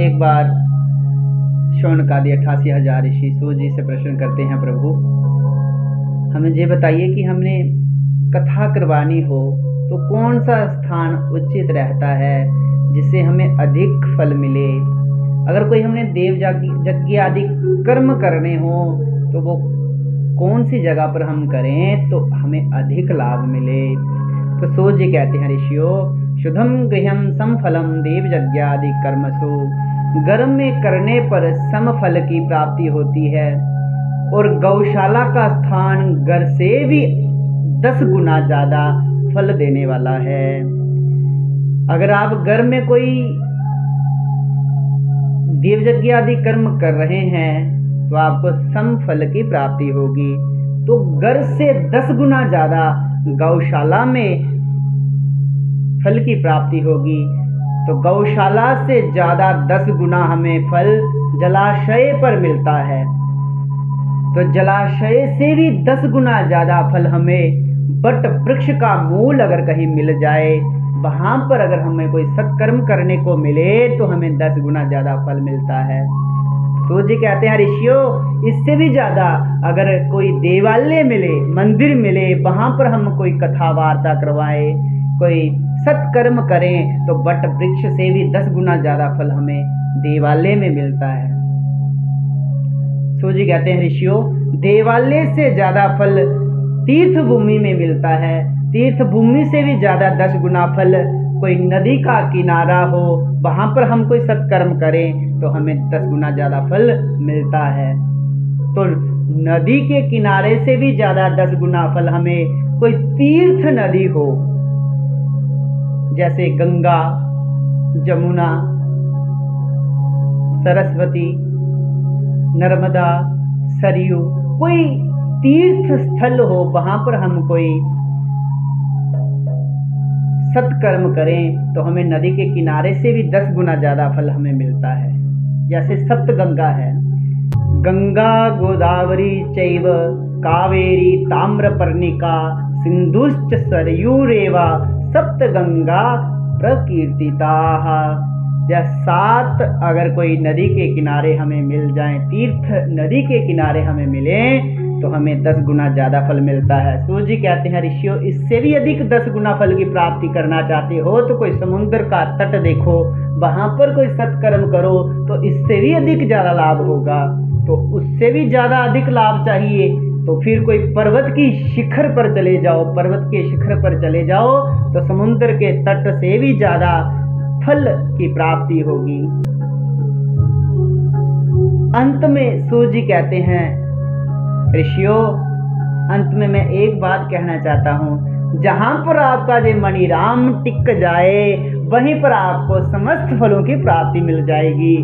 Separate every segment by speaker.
Speaker 1: एक बार शौनकादि 88,000 ऋषि सूर्य जी से प्रश्न करते हैं, प्रभु हमें ये बताइए कि हमने कथा करवानी हो तो कौन सा स्थान उचित रहता है जिससे हमें अधिक फल मिले। अगर कोई हमने देव यज्ञ आदि कर्म करने हो तो वो कौन सी जगह पर हम करें तो हमें अधिक लाभ मिले। तो सूर्य जी कहते हैं, ऋषियों शुद्धम गृहम समफलम देव यज्ञादि कर्मसु। कर्म में करने पर समफल की प्राप्ति होती है और गौशाला का स्थान घर से भी 10 गुना ज्यादा फल देने वाला है। अगर आप घर में कोई देव यज्ञ आदि कर्म कर रहे हैं तो आपको समफल की प्राप्ति होगी। तो घर से 10 गुना ज्यादा गौशाला में फल की प्राप्ति होगी। तो गौशाला से ज्यादा 10 गुना हमें फल जलाशय पर मिलता है। तो जलाशय से भी 10 गुना ज्यादा फल हमें बट वृक्ष का मूल अगर कहीं मिल जाए, वहां पर अगर हमें कोई सत्कर्म करने को मिले तो हमें 10 गुना ज्यादा फल मिलता है। सूर्य जी कहते हैं, ऋषियों इससे भी ज्यादा अगर कोई देवालय मिले, मंदिर मिले, वहां पर हम कोई कथा वार्ता करवाए, कोई सत्कर्म करें तो बट वृक्ष से भी 10 गुना ज्यादा फल हमें देवालय में मिलता है। सूर्य जी कहते हैं, ऋषियों देवालय से ज्यादा फल तीर्थ भूमि में मिलता है। तीर्थ भूमि से भी ज्यादा 10 गुना फल कोई नदी का किनारा हो, वहां पर हम कोई सत्कर्म करें तो हमें 10 गुना ज्यादा फल मिलता है। तो नदी के किनारे से भी ज्यादा 10 गुना फल हमें कोई तीर्थ नदी हो, जैसे गंगा, जमुना, सरस्वती, नर्मदा, सरयू, कोई तीर्थ स्थल हो, वहां पर हम कोई सत्कर्म करें तो हमें नदी के किनारे से भी 10 गुना ज्यादा फल हमें मिलता है। जैसे सप्तगंगा है, गंगा गोदावरी चैव कावेरी ताम्रपर्णिका सिंधुश्च सरयूरेवा सप्तगंगा प्रकीर्तिता। या 7 अगर कोई नदी के किनारे हमें मिल जाएं, तीर्थ नदी के किनारे हमें मिले तो हमें 10 गुना ज्यादा फल मिलता है। सूर्य जी कहते हैं, ऋषियों इससे भी अधिक 10 गुना फल की प्राप्ति करना चाहते हो तो कोई समुद्र का तट देखो, वहां पर कोई सत्कर्म करो तो इससे भी अधिक ज्यादा लाभ होगा। तो उससे भी ज्यादा अधिक लाभ चाहिए तो फिर कोई पर्वत की शिखर पर चले जाओ, पर्वत के शिखर पर चले जाओ तो समुद्र के तट से भी ज्यादा फल की प्राप्ति होगी। अंत में सूर्य जी कहते हैं, ऋषियों अंत में मैं एक बात कहना चाहता हूं, जहां पर आपका ये मणिराम टिक जाए वहीं पर आपको समस्त फलों की प्राप्ति मिल जाएगी।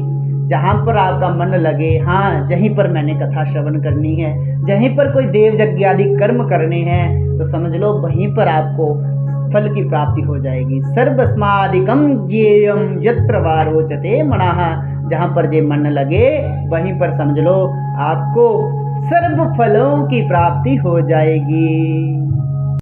Speaker 1: जहां पर आपका मन लगे, हाँ यहीं पर मैंने कथा श्रवण करनी है, जहीं पर कोई देव यज्ञ आदि कर्म करने हैं तो समझ लो वहीं पर आपको फल की प्राप्ति हो जाएगी। सर्वस्मादिकम ज्ञेयम यत्र वा रोचते मनाः। जहां पर जे मन लगे वहीं पर समझ लो आपको सर्व फलों की प्राप्ति हो जाएगी।